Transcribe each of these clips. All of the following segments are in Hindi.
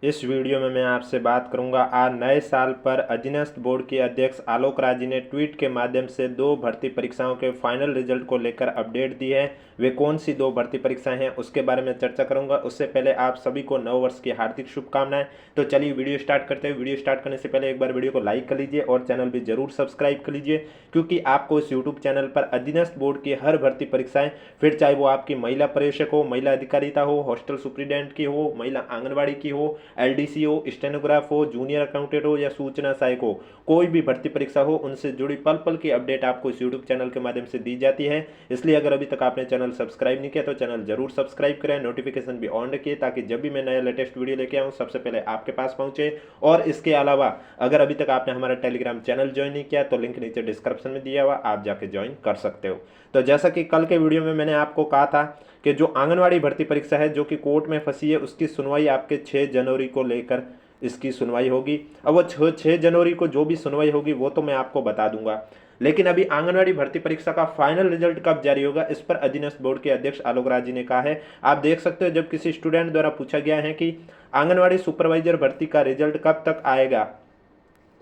इस वीडियो में मैं आपसे बात करूंगा आज नए साल पर अधीनस्थ बोर्ड के अध्यक्ष आलोक राय जी ने ट्वीट के माध्यम से दो भर्ती परीक्षाओं के फाइनल रिजल्ट को लेकर अपडेट दी है। वे कौन सी दो भर्ती परीक्षाएं हैं उसके बारे में चर्चा करूंगा। उससे पहले आप सभी को नव वर्ष की हार्दिक शुभकामनाएं। तो चलिए वीडियो स्टार्ट करते हैं। वीडियो स्टार्ट करने से पहले एक बार वीडियो को लाइक कर लीजिए और चैनल भी जरूर सब्सक्राइब कर लीजिए, क्योंकि आपको इस यूट्यूब चैनल पर अधीनस्थ बोर्ड की हर भर्ती परीक्षाएं, फिर चाहे वो आपकी महिला पर्यवेक्षक हो, महिला अधिकारिता हो, हॉस्टल सुप्रीडेंट की हो, महिला आंगनबाड़ी की हो, एलडीसी हो, स्टेनोग्राफ हो, जूनियर अकाउंटेंट हो या सूचना सहायक हो, कोई भी भर्ती परीक्षा हो, उनसे जुड़ी पल पल की अपडेट आपको इस यूट्यूब चैनल के माध्यम से दी जाती है। इसलिए अगर अभी तक आपने चैनल सब्सक्राइब नहीं किया तो चैनल जरूर सब्सक्राइब करें, नोटिफिकेशन भी ऑन रखिए, ताकि जब भी मैं नया लेटेस्ट वीडियो लेके आऊँ सबसे पहले आपके पास पहुंचे। और इसके अलावा अगर अभी तक आपने हमारा टेलीग्राम चैनल ज्वाइन नहीं किया तो लिंक नीचे डिस्क्रिप्शन में दिया हुआ, आप जाके ज्वाइन कर सकते हो। तो जैसा कि कल के वीडियो में मैंने आपको कहा था कि जो आंगनवाड़ी भर्ती परीक्षा है जो कि कोर्ट में फंसी है, उसकी सुनवाई आपके 6 जनवरी को लेकर इसकी सुनवाई होगी। अब वो 6 जनवरी को जो भी सुनवाई होगी वो तो मैं आपको बता दूंगा, लेकिन अभी आंगनवाड़ी भर्ती परीक्षा का फाइनल रिजल्ट कब जारी होगा इस पर अधीनस्थ बोर्ड के अध्यक्ष आलोक राय जी ने कहा है। आप देख सकते हो, जब किसी स्टूडेंट द्वारा पूछा गया है कि आंगनवाड़ी सुपरवाइजर भर्ती का रिजल्ट कब तक आएगा,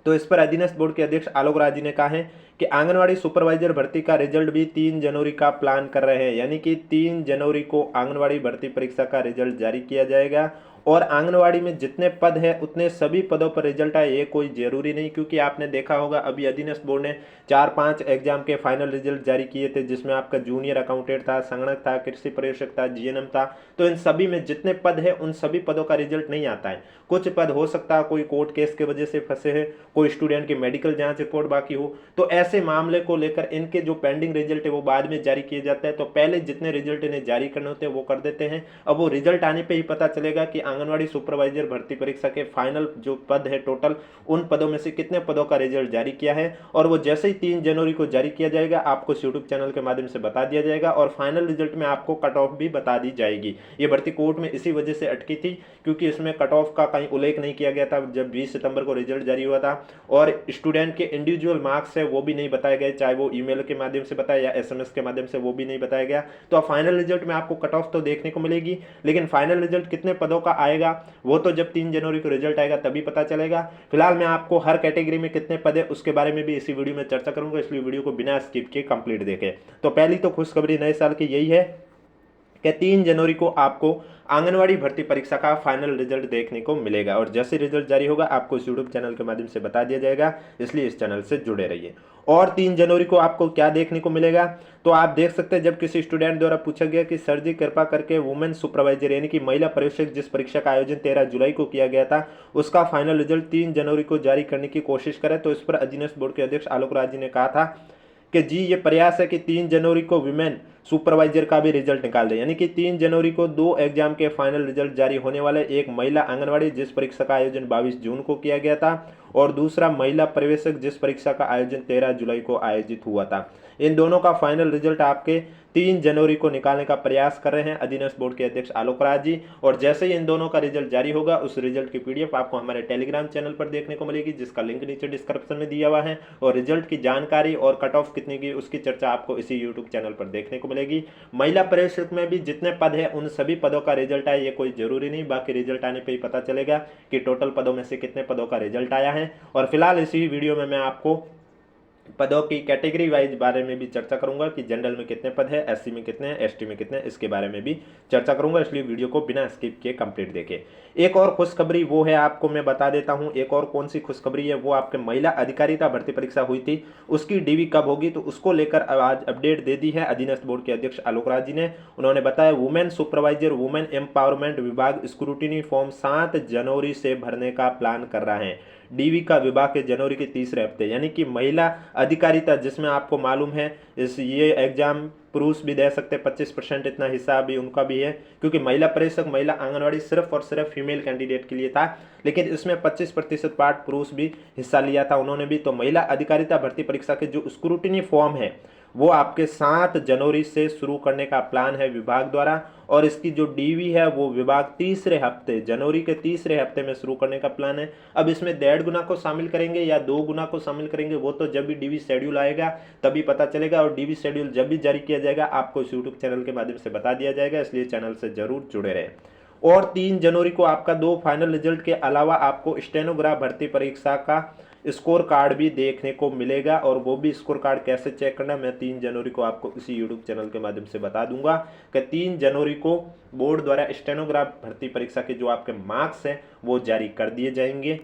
तो इस पर अधीनस्थ बोर्ड के अध्यक्ष आलोक राय जी ने कहा है कि आंगनवाड़ी सुपरवाइजर भर्ती का रिजल्ट भी 3 जनवरी का प्लान कर रहे हैं, यानी कि 3 जनवरी को आंगनवाड़ी भर्ती परीक्षा का रिजल्ट जारी किया जाएगा। और आंगनवाड़ी में जितने पद है उतने सभी पदों पर रिजल्ट आए ये कोई जरूरी नहीं, क्योंकि आपने देखा होगा अभी अधीनस्थ बोर्ड ने 4-5 एग्जाम के फाइनल रिजल्ट जारी किए थे, जिसमें आपका जूनियर अकाउंटेंट था, संगणक था, कृषि पर्यवेक्षक था, जीएनएम था। तो इन सभी में जितने पद है उन सभी पदों का रिजल्ट नहीं आता है। कुछ पद हो सकता है कोई कोर्ट केस के वजह से फंसे है, कोई स्टूडेंट की मेडिकल जांच रिपोर्ट बाकी हो, तो ऐसे मामले को लेकर इनके जो पेंडिंग रिजल्ट है वो बाद में जारी किए जाते हैं। तो पहले जितने रिजल्ट इन्हें जारी करने होते हैं वो कर देते हैं। अब वो रिजल्ट आने पे ही पता चलेगा कि आंगनवाड़ी सुपरवाइजर भर्ती परीक्षा के फाइनल जो पद है टोटल, उन पदों में से कितने पदों का रिजल्ट जारी किया है। और वो जैसे ही 3 जनवरी को जारी किया जाएगा आपको यूट्यूब चैनल के माध्यम से बता दिया जाएगा, और फाइनल रिजल्ट में आपको कट ऑफ भी बता दी जाएगी। ये भर्ती कोर्ट में इसी वजह से अटकी थी क्योंकि इसमें कट ऑफ का कहीं उल्लेख नहीं किया गया था जब 20 सितंबर को रिजल्ट जारी हुआ था, और स्टूडेंट के इंडिविजुअल मार्क्स है वो भी नहीं बताए गए, चाहे वो ईमेल के माध्यम से बताया या एसएमएस के माध्यम से, वो भी नहीं बताया गया। तो फाइनल रिजल्ट में आपको कट ऑफ तो देखने को मिलेगी, लेकिन फाइनल रिजल्ट कितने पदों का आएगा वो तो जब 3 जनवरी को रिजल्ट आएगा तभी पता चलेगा। फिलहाल मैं आपको हर कैटेगरी में कितने पद है उसके बारे में भी इसी वीडियो में चर्चा करूंगा, इसलिए वीडियो को बिना स्किप किए कंप्लीट देखें। तो पहली तो खुशखबरी नए साल की यही है कि 3 जनवरी को आपको आंगनवाड़ी भर्ती परीक्षा का फाइनल रिजल्ट देखने को मिलेगा, और जैसे रिजल्ट जारी होगा आपको इस यूट्यूब चैनल के माध्यम से बता दिया जाएगा, इसलिए इस चैनल से जुड़े रहिए। और 3 जनवरी को आपको क्या देखने को मिलेगा, तो आप देख सकते हैं जब किसी स्टूडेंट द्वारा पूछा गया कि सर जी कृपा करके वुमेन सुपरवाइजर यानी कि महिला पर्यवेक्षक जिस परीक्षा का आयोजन 13 जुलाई को किया गया था उसका फाइनल रिजल्ट 3 जनवरी को जारी करने की कोशिश करें, तो इस पर अधीनस्थ बोर्ड के अध्यक्ष आलोक राय जी ने कहा था कि जी ये प्रयास है कि 3 जनवरी को विमेन सुपरवाइजर का भी रिजल्ट निकाल दे, यानी कि 3 जनवरी को 2 एग्जाम के फाइनल रिजल्ट जारी होने वाले, एक महिला आंगनवाड़ी जिस परीक्षा का आयोजन 22 जून को किया गया था, और दूसरा महिला पर्यवेक्षक जिस परीक्षा का आयोजन 13 जुलाई को आयोजित हुआ था। इन दोनों का फाइनल रिजल्ट आपके 3 जनवरी को निकालने का प्रयास कर रहे हैं अधीनस्थ बोर्ड के अध्यक्ष आलोक राय जी। और जैसे ही इन दोनों का रिजल्ट जारी होगा उस रिजल्ट की पीडीएफ आपको हमारे टेलीग्राम चैनल पर देखने को मिलेगी, जिसका लिंक नीचे डिस्क्रिप्शन में दिया हुआ है, और रिजल्ट की जानकारी और कट ऑफ कितनी की उसकी चर्चा आपको इसी यूट्यूब चैनल पर देखने को मिलेगी। महिला पर्यवेक्षक में भी जितने पद है उन सभी पदों का रिजल्ट आए ये कोई जरूरी नहीं, बाकी रिजल्ट आने पर ही पता चलेगा कि टोटल पदों में से कितने पदों का रिजल्ट आया है। और फिलहाल इसी वीडियो में मैं आपको पदों की कैटेगरी वाइज बारे में भी चर्चा करूंगा कि जनरल में कितने पद है, एससी में कितने हैं, एसटी में कितने हैं, इसके बारे में भी चर्चा करूंगा, इसलिए वीडियो को बिना स्किप किए कंप्लीट देखें। एक और खुशखबरी वो है आपको मैं बता देता हूं, एक और कौन सी खुशखबरी है, वो आपके महिला अधिकारिता भर्ती परीक्षा हुई थी उसकी डीवी कब होगी, तो उसको लेकर आज अपडेट दे दी है अधीनस्थ बोर्ड के अध्यक्ष आलोक राय जी ने। उन्होंने बताया वुमेन सुपरवाइजर वुमेन एम्पावरमेंट विभाग स्क्रूटिनी फॉर्म 7 जनवरी से भरने का प्लान कर रहा है। डीवी का विभाग के जनवरी के तीसरे हफ्ते, यानी कि महिला अधिकारिता जिसमें आपको मालूम है इस ये एग्जाम पुरुष भी दे सकते हैं, 25% इतना हिस्सा भी उनका भी है, क्योंकि महिला पर्यवेक्षक महिला आंगनवाड़ी सिर्फ और सिर्फ फीमेल कैंडिडेट के लिए था, लेकिन इसमें 25% पार्ट पुरुष भी हिस्सा लिया था उन्होंने भी। तो महिला अधिकारिता भर्ती परीक्षा के जो स्क्रूटिनी फॉर्म है वो आपके 7 जनवरी से शुरू करने का प्लान है विभाग द्वारा, और इसकी जो डीवी है वो विभाग तीसरे हफ्ते जनवरी के तीसरे हफ्ते में शुरू करने का प्लान है। अब इसमें 1.5 गुना को शामिल करेंगे या 2 गुना को शामिल करेंगे वो तो जब भी डीवी शेड्यूल आएगा तभी पता चलेगा, और डीवी शेड्यूल जब भी जारी किया जाएगा आपको इस यूट्यूब चैनल के माध्यम से बता दिया जाएगा, इसलिए चैनल से जरूर जुड़े रहें। और 3 जनवरी को आपका 2 फाइनल रिजल्ट के अलावा आपको स्टेनोग्राफ भर्ती परीक्षा का स्कोर कार्ड भी देखने को मिलेगा। और वो भी स्कोर कार्ड कैसे चेक करना मैं 3 जनवरी को आपको इसी यूट्यूब चैनल के माध्यम से बता दूंगा कि 3 जनवरी को बोर्ड द्वारा स्टेनोग्राफ भर्ती परीक्षा के जो आपके मार्क्स हैं वो जारी कर दिए जाएंगे।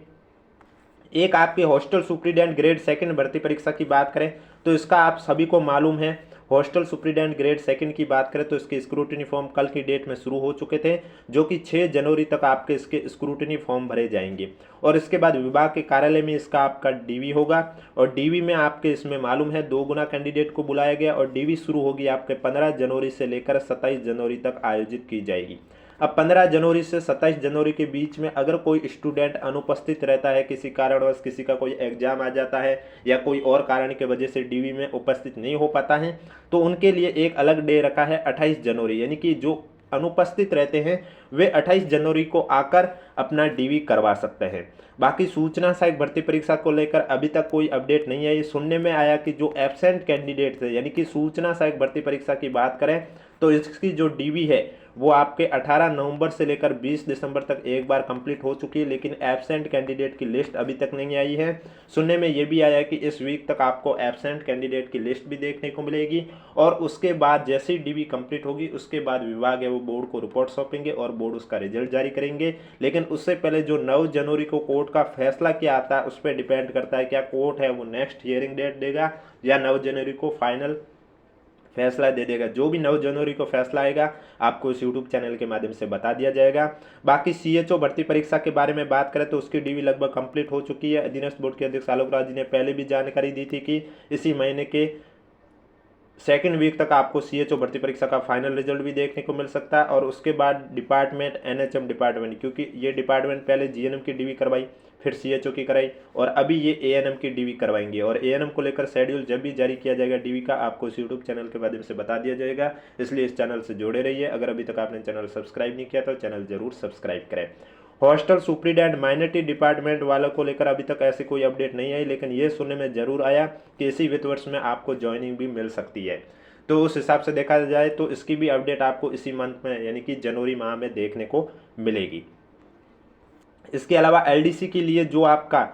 एक आपके हॉस्टल सुप्रीडेंट ग्रेड सेकंड भर्ती परीक्षा की बात करें तो इसका आप सभी को मालूम है, हॉस्टल सुप्रीडेंट ग्रेड सेकंड की बात करें तो इसके स्क्रूटनी फॉर्म कल की डेट में शुरू हो चुके थे, जो कि 6 जनवरी तक आपके इसके स्क्रूटनी फॉर्म भरे जाएंगे। और इसके बाद विभाग के कार्यालय में इसका आपका डीवी होगा, और डीवी में आपके इसमें मालूम है 2 गुना कैंडिडेट को बुलाया गया, और डीवी शुरू होगी आपके 15 जनवरी से लेकर 27 जनवरी तक आयोजित की जाएगी। अब 15 जनवरी से 27 जनवरी के बीच में अगर कोई स्टूडेंट अनुपस्थित रहता है, किसी कारणवश किसी का कोई एग्जाम आ जाता है या कोई और कारण की वजह से डीवी में उपस्थित नहीं हो पाता है, तो उनके लिए एक अलग डे रखा है 28 जनवरी, यानी कि जो अनुपस्थित रहते हैं वे 28 जनवरी को आकर अपना डीवी करवा सकते हैं। बाकी सूचना सहायक भर्ती परीक्षा को लेकर अभी तक कोई अपडेट नहीं आई। सुनने में आया कि जो एब्सेंट कैंडिडेट थे, यानी कि सूचना सहायक भर्ती परीक्षा की बात करें तो इसकी जो डीवी है वो आपके 18 नवंबर से लेकर 20 दिसंबर तक एक बार कंप्लीट हो चुकी है, लेकिन एब्सेंट कैंडिडेट की लिस्ट अभी तक नहीं आई है। सुनने में ये भी आया कि इस वीक तक आपको एब्सेंट कैंडिडेट की लिस्ट भी देखने को मिलेगी, और उसके बाद जैसे ही डीवी कंप्लीट होगी उसके बाद विभाग है वो बोर्ड को रिपोर्ट सौंपेंगे और बोर्ड उसका रिजल्ट जारी करेंगे। लेकिन उससे पहले जो 9 जनवरी को कोर्ट का फैसला क्या आता है उस पर डिपेंड करता है, क्या कोर्ट है वो नेक्स्ट हियरिंग डेट देगा या 9 जनवरी को फाइनल फैसला दे देगा। जो भी 9 जनवरी को फैसला आएगा आपको इस यूट्यूब चैनल के माध्यम से बता दिया जाएगा। बाकी सीएचओ भर्ती परीक्षा के बारे में बात करें तो उसकी डीवी लगभग कंप्लीट हो चुकी है। अधीनस्थ बोर्ड के अध्यक्ष आलोक राज जी ने पहले भी जानकारी दी थी कि इसी महीने के सेकेंड वीक तक आपको सीएचओ भर्ती परीक्षा का फाइनल रिजल्ट भी देखने को मिल सकता है। और उसके बाद डिपार्टमेंट एनएचएम डिपार्टमेंट, क्योंकि ये डिपार्टमेंट पहले जीएनएम की डीवी करवाई, फिर सीएचओ की कराई, और अभी ये एएनएम की डीवी करवाएंगे। और एएनएम को लेकर शेड्यूल जब भी जारी किया जाएगा डीवी का आपको इस यूट्यूब चैनल के माध्यम से बता दिया जाएगा, इसलिए इस चैनल से जुड़े रहिए। अगर अभी तक आपने चैनल सब्सक्राइब नहीं किया तो चैनल जरूर सब्सक्राइब करें। हॉस्टल सुप्रीडेंट माइनॉरिटी डिपार्टमेंट वालों को लेकर अभी तक ऐसी कोई अपडेट नहीं आई, लेकिन ये सुनने में जरूर आया कि इसी वित्त वर्ष में आपको ज्वाइनिंग भी मिल सकती है। तो उस हिसाब से देखा जाए तो इसकी भी अपडेट आपको इसी मंथ में यानी कि जनवरी माह में देखने को मिलेगी। इसके अलावा एलडीसी के लिए जो आपका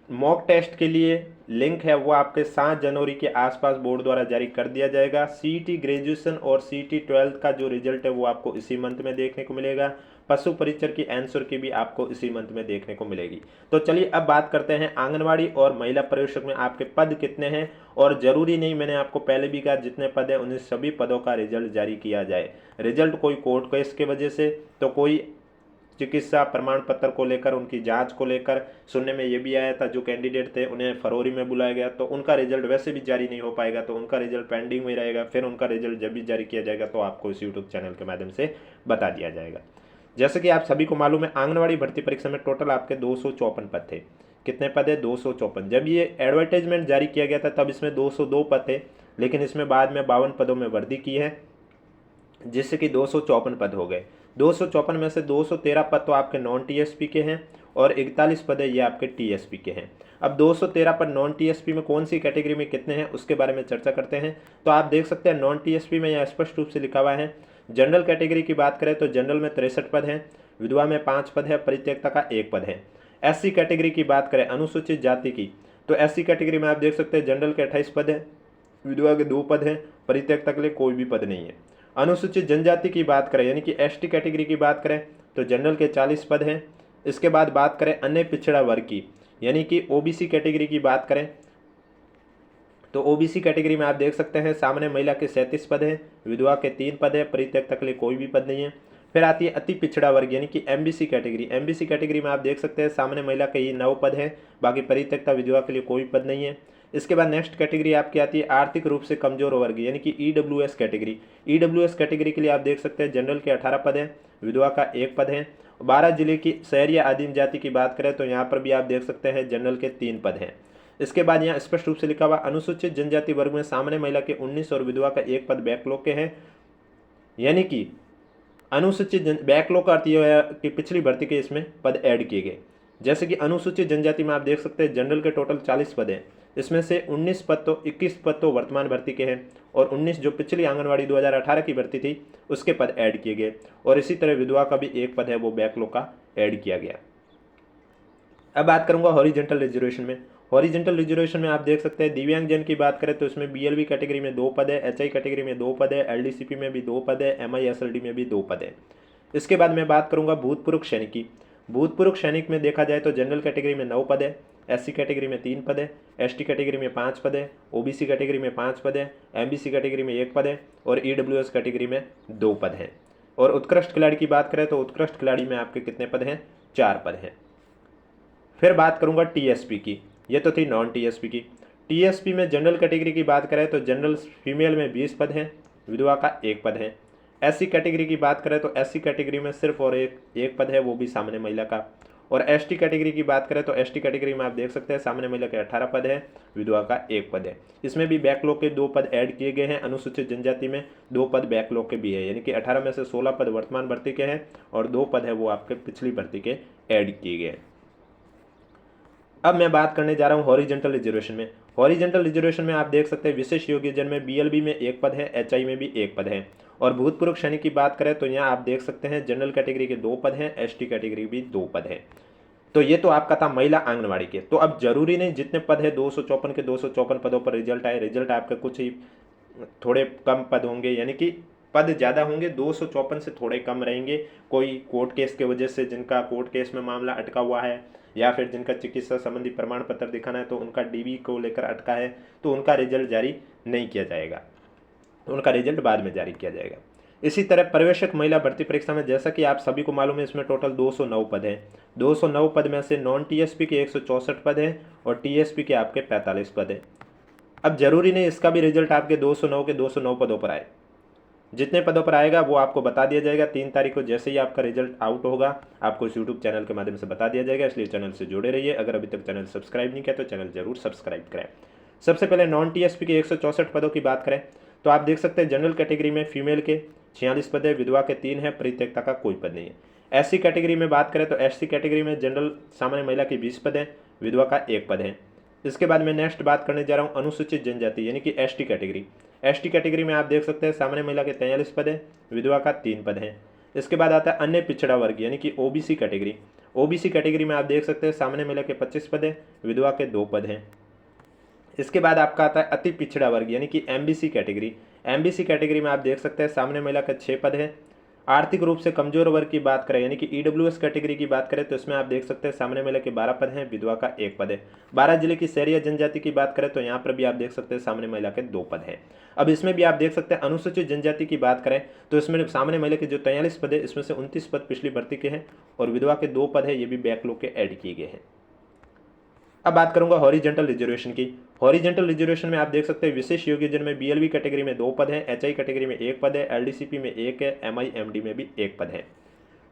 मॉक टेस्ट के लिए लिंक है वो आपके 7 जनवरी के आसपास बोर्ड द्वारा जारी कर दिया जाएगा। सीईटी ग्रेजुएशन और सीईटी 12th का जो रिजल्ट है वो आपको इसी मंथ में देखने को मिलेगा। पशु परीक्षक की आंसर की भी आपको इसी मंथ में देखने को मिलेगी। तो चलिए अब बात करते हैं आंगनवाड़ी और महिला पर्यवेक्षक में आपके पद कितने हैं। और जरूरी नहीं, मैंने आपको पहले भी कहा जितने पद हैं उन सभी पदों का रिजल्ट जारी किया जाए। रिजल्ट कोई कोर्ट केस की वजह से तो कोई चिकित्सा प्रमाण पत्र को लेकर उनकी जांच को लेकर सुनने में ये भी आया था जो कैंडिडेट थे उन्हें फरवरी में बुलाया गया, तो उनका रिजल्ट वैसे भी जारी नहीं हो पाएगा, तो उनका रिजल्ट पेंडिंग में रहेगा। फिर उनका रिजल्ट जब भी जारी किया जाएगा तो आपको इस यूट्यूब चैनल के माध्यम से बता दिया जाएगा। जैसे कि आप सभी को मालूम है आंगनवाड़ी भर्ती परीक्षा में टोटल आपके 254 पद थे। कितने पद है? 254। जब ये एडवर्टाइजमेंट जारी किया गया था तब इसमें 202 पद थे, लेकिन इसमें बाद में 52 पदों में वृद्धि की है जिससे कि 254 पद हो गए। 254 में से 213 पद तो आपके नॉन टीएसपी के हैं और 41 पद है ये आपके टीएसपी के हैं। अब 213 पद नॉन टीएसपी में कौन सी कैटेगरी में कितने हैं उसके बारे में चर्चा करते हैं। तो आप देख सकते हैं नॉन टीएसपी में यहाँ स्पष्ट रूप से लिखा हुआ है। जनरल कैटेगरी की बात करें तो जनरल में 63 पद हैं, विधवा में 5 पद है, परित्यक्ता का 1 पद है। एससी कैटेगरी की बात करें अनुसूचित जाति की तो एससी कैटेगरी में आप देख सकते हैं जनरल के 28 पद है, विधवा के 2 पद हैं, परित्यक्ता के लिए कोई भी पद नहीं है। अनुसूचित जनजाति की बात करें यानी कि एसटी कैटेगरी की बात करें तो जनरल के 40 पद हैं। इसके बाद बात करें अन्य पिछड़ा वर्ग की यानी कि ओबीसी कैटेगरी की बात करें तो ओबीसी कैटेगरी में आप देख सकते हैं सामान्य महिला के 37 पद हैं, विधवा के 3 पद है, परित्यक्ता के लिए कोई भी पद नहीं है। फिर आती है अति पिछड़ा वर्ग यानी कि एमबीसी कैटेगरी। एमबीसी कैटेगरी में आप देख सकते हैं सामान्य महिला के ये 9 पद हैं, बाकी परित्यक्ता विधवा के लिए कोई पद नहीं है। इसके बाद नेक्स्ट कैटेगरी आपकी आती है आर्थिक रूप से कमजोर वर्ग यानी कि ईडब्ल्यूएस कैटेगरी। ईडब्ल्यूएस कैटेगरी के लिए आप देख सकते हैं जनरल के 18 पद हैं, विधवा का 1 पद है। 12 जिले की शहरी या आदिम जाति की बात करें तो यहाँ पर भी आप देख सकते हैं जनरल के 3 पद हैं। इसके बाद यहाँ स्पष्ट रूप से लिखा हुआ अनुसूचित जनजाति वर्ग में सामान्य महिला के 19 और विधवा का 1 पद बैकलॉग के हैं। यानी कि अनुसूचित बैकलॉग का अर्थ यह है कि पिछली भर्ती के इसमें पद ऐड किए गए। जैसे कि अनुसूचित जनजाति में आप देख सकते हैं जनरल के टोटल 40 पद हैं, इसमें से 21 पद तो वर्तमान भर्ती के हैं और 19 जो पिछली आंगनवाड़ी 2018 की भर्ती थी उसके पद ऐड किए गए। और इसी तरह विधवा का भी एक पद है वो बैकलॉग का ऐड किया गया। अब बात करूंगा हॉरिजेंटल रिजर्वेशन में। हॉरिजेंटल रिजर्वेशन में आप देख सकते हैं दिव्यांगजन की बात करें तो इसमें बीएलबी कैटेगरी में 2 पद है, एचआई कैटेगरी में 2 पद है, एलडीसीपी में भी 2 पद है, एमआईएसएलडी में भी 2 पद है। इसके बाद मैं बात करूंगा भूतपूर्व सैनिक की। भूतपूर्व सैनिक में देखा जाए तो जनरल कैटेगरी में 9 पद है, एससी कैटेगरी में 3 पद है, एसटी कैटेगरी में 5 पद है, ओबीसी कैटेगरी में 5 पद है, एमबीसी कैटेगरी में 1 पद है और ईडब्ल्यूएस कैटेगरी में 2 पद हैं। और उत्कृष्ट खिलाड़ी की बात करें तो उत्कृष्ट खिलाड़ी में आपके कितने पद हैं? 4 पद हैं। फिर बात करूंगा टीएसपी की। ये तो थी नॉन टीएसपी की। टीएसपी में जनरल कैटेगरी की बात करें तो जनरल फीमेल में 20 पद हैं, विधवा का 1 पद है। एससी कैटेगरी की बात करें तो एससी कैटेगरी में सिर्फ और एक पद है, वो भी सामान्य महिला का। और एसटी कैटेगरी की बात करें तो एसटी कैटेगरी में आप देख सकते हैं सामान्य महिला के 18 पद है, विधवा का 1 पद है। इसमें भी बैकलॉग के 2 पद ऐड किए गए हैं। अनुसूचित जनजाति में 2 पद बैकलॉग के भी है, यानी कि 18 में से 16 पद वर्तमान भर्ती के हैं और 2 पद है वो आपके पिछली भर्ती के ऐड किए गए। अब मैं बात करने जा रहा हूँ हॉरिजेंटल रिजर्वेशन में। हॉरिजेंटल रिजर्वेशन में आप देख सकते हैं विशेष योग्यजन में बीएलबी में 1 पद है, एचआई में भी 1 पद है। और भूतपूर्व सैनिक की बात करें तो यहाँ आप देख सकते हैं जनरल कैटेगरी के 2 पद हैं, एसटी कैटेगरी भी 2 पद है। तो ये तो आपका था महिला आंगनवाड़ी के। तो अब जरूरी नहीं जितने पद है 254 के 254 पदों पर रिजल्ट आए, रिजल्ट आपके कुछ ही थोड़े कम पद होंगे, यानी कि पद ज़्यादा होंगे, 254 से थोड़े कम रहेंगे। कोई कोर्ट केस के वजह से जिनका कोर्ट केस में मामला अटका हुआ है या फिर जिनका चिकित्सा संबंधी प्रमाण पत्र दिखाना है तो उनका डीवी को लेकर अटका है तो उनका रिजल्ट जारी नहीं किया जाएगा, उनका रिजल्ट बाद में जारी किया जाएगा। इसी तरह पर्यवेक्षक महिला भर्ती परीक्षा में जैसा कि आप सभी को मालूम है इसमें टोटल 209 पद हैं। 209 पद में से नॉन टीएसपी के 164 पद हैं और टीएसपी के आपके 45 पद हैं। अब जरूरी नहीं इसका भी रिजल्ट आपके 209 के 209 पदों पर आए, जितने पदों पर आएगा वो आपको बता दिया जाएगा 3 तारीख को। जैसे ही आपका रिजल्ट आउट होगा आपको इस यूट्यूब चैनल के माध्यम से बता दिया जाएगा, इसलिए चैनल से जुड़े रहिए। अगर अभी तक चैनल सब्सक्राइब नहीं किया तो चैनल जरूर सब्सक्राइब करें। सबसे पहले नॉन टीएसपी के 164 पदों की बात करें तो आप देख सकते हैं जनरल कैटेगरी में फीमेल के 46 पद है, विधवा के 3 है, परित्यक्ता का कोई पद नहीं है। एससी कैटेगरी में बात करें तो एससी कैटेगरी में जनरल सामान्य महिला की 20 पद है, विधवा का 1 पद है। इसके बाद मैं नेक्स्ट बात करने जा रहा हूँ अनुसूचित जनजाति यानी कि एसटी कैटेगरी। एसटी कैटेगरी में आप देख सकते हैं सामान्य महिला के 43 पद है, विधवा का 3 पद है। इसके बाद आता है अन्य पिछड़ा वर्ग यानी कि ओबीसी कैटेगरी। ओबीसी कैटेगरी में आप देख सकते हैं सामान्य महिला के 25 पद है, विधवा के 2 पद हैं। इसके बाद आपका आता है अति पिछड़ा वर्ग यानी कि एमबीसी कैटेगरी। एमबीसी कैटेगरी में आप देख सकते हैं सामान्य महिला के 6 पद है। आर्थिक रूप से कमजोर वर्ग की बात करें यानी कि ईडब्ल्यूएस कैटेगरी की बात करें तो इसमें आप देख सकते हैं सामान्य महिला के 12 पद हैं, विधवा का 1 पद है। 12 जिले की शहरी जनजाति की बात करें तो यहाँ पर भी आप देख सकते हैं सामान्य महिला के 2 पद हैं। अब इसमें भी आप देख सकते हैं अनुसूचित जनजाति की बात करें तो इसमें सामान्य महिला के जो 43 पद है इसमें से 29 पद पिछली भर्ती के हैं और विधवा के 2 पद है, ये भी बैकलॉग के ऐड किए गए हैं। अब बात करूंगा हॉरिजेंटल रिजर्वेशन की। हॉरिजेंटल रिजर्वेशन में आप देख सकते हैं विशेष योग्यजन में बीएलबी कैटेगरी में 2 पद हैं, एचआई कैटेगरी में 1 पद है, एलडीसीपी में 1 है, एमआईएमडी में भी 1 पद है।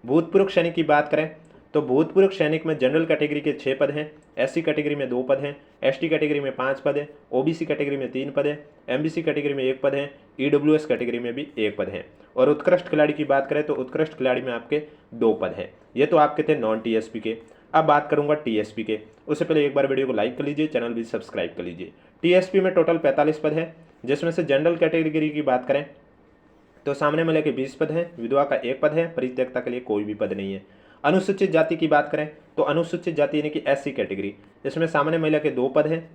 भूतपूर्व सैनिक की बात करें तो भूतपूर्व सैनिक में जनरल कैटेगरी के 6 पद हैं, एससी कैटेगरी में 2 पद हैं, एसटी कैटेगरी में 5 पद है, ओबीसी कैटेगरी में 3 पद है, एमबीसी कैटेगरी में 1 पद है, ईडब्ल्यूएस कैटेगरी में भी 1 पद है। और उत्कृष्ट खिलाड़ी की बात करें तो उत्कृष्ट खिलाड़ी में आपके 2 पद हैं। ये तो आपके थे नॉन टीएसपी के। अब बात करूंगा टीएसपी के। उससे पहले एक बार वीडियो को लाइक कर लीजिए, चैनल भी सब्सक्राइब कर लीजिए। टीएसपी में टोटल 45 पद है, जिसमें से जनरल कैटेगरी की बात करें तो सामने महिला के 20 पद हैं, विधवा का 1 पद है, परित्यक्ता के लिए कोई भी पद नहीं है। अनुसूचित जाति की बात करें तो अनुसूचित जाति यानी कि एससी कैटेगरी, इसमें सामान्य महिला के 2 पद हैं।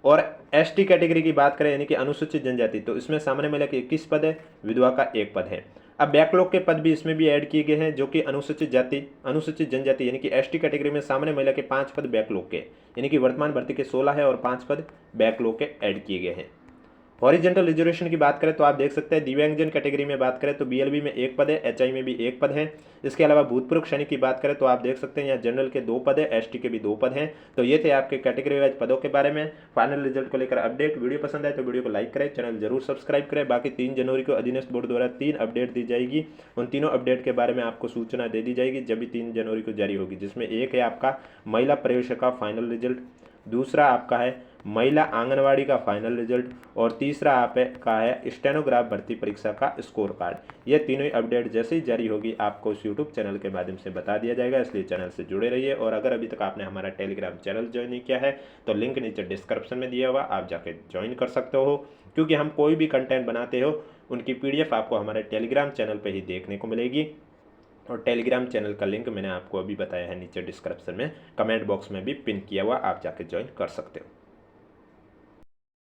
और एसटी कैटेगरी की बात करें यानी कि अनुसूचित जनजाति तो इसमें सामान्य महिला के 21 पद है, विधवा का 1 पद है। अब बैकलॉग के पद भी इसमें भी ऐड किए गए हैं जो कि अनुसूचित जनजाति यानी कि एसटी कैटेगरी में सामान्य महिला के 5 पद बैकलॉग के यानी कि वर्तमान भर्ती के 16 है और 5 पद बैकलॉग के ऐड किए गए हैं। हॉरिजेंटल रिजर्वेशन की बात करें तो आप देख सकते हैं दिव्यांगजन कैटेगरी में बात करें तो बीएलबी में 1 पद है, एचआई में भी 1 पद है। इसके अलावा भूतपूर्व सैनिक की बात करें तो आप देख सकते हैं यहाँ जनरल के 2 पद है, एसटी के भी 2 पद हैं। तो ये थे आपके कैटेगरी वाइज पदों के बारे में फाइनल रिजल्ट को लेकर अपडेट। वीडियो पसंद आए तो वीडियो को लाइक करें, चैनल जरूर सब्सक्राइब करें। बाकी 3 जनवरी को अधीनस्थ बोर्ड द्वारा 3 अपडेट दी जाएगी, उन तीनों अपडेट के बारे में आपको सूचना दे दी जाएगी जब भी 3 जनवरी को जारी होगी, जिसमें एक है आपका महिला प्रवेशिका का फाइनल रिजल्ट, दूसरा आपका है महिला आंगनवाड़ी का फाइनल रिजल्ट और तीसरा आपका है स्टेनोग्राफ भर्ती परीक्षा का स्कोर कार्ड। ये तीनों ही अपडेट जैसे ही जारी होगी आपको उस यूट्यूब चैनल के माध्यम से बता दिया जाएगा, इसलिए चैनल से जुड़े रहिए। और अगर अभी तक आपने हमारा टेलीग्राम चैनल ज्वाइन नहीं किया है तो लिंक नीचे डिस्क्रिप्शन में दिया हुआ, आप जाके ज्वाइन कर सकते हो, क्योंकि हम कोई भी कंटेंट बनाते हो उनकी PDF आपको हमारे टेलीग्राम चैनल पर ही देखने को मिलेगी। और टेलीग्राम चैनल का लिंक मैंने आपको अभी बताया है नीचे डिस्क्रिप्शन में, कमेंट बॉक्स में भी पिन किया हुआ, आप जाके ज्वाइन कर सकते हो।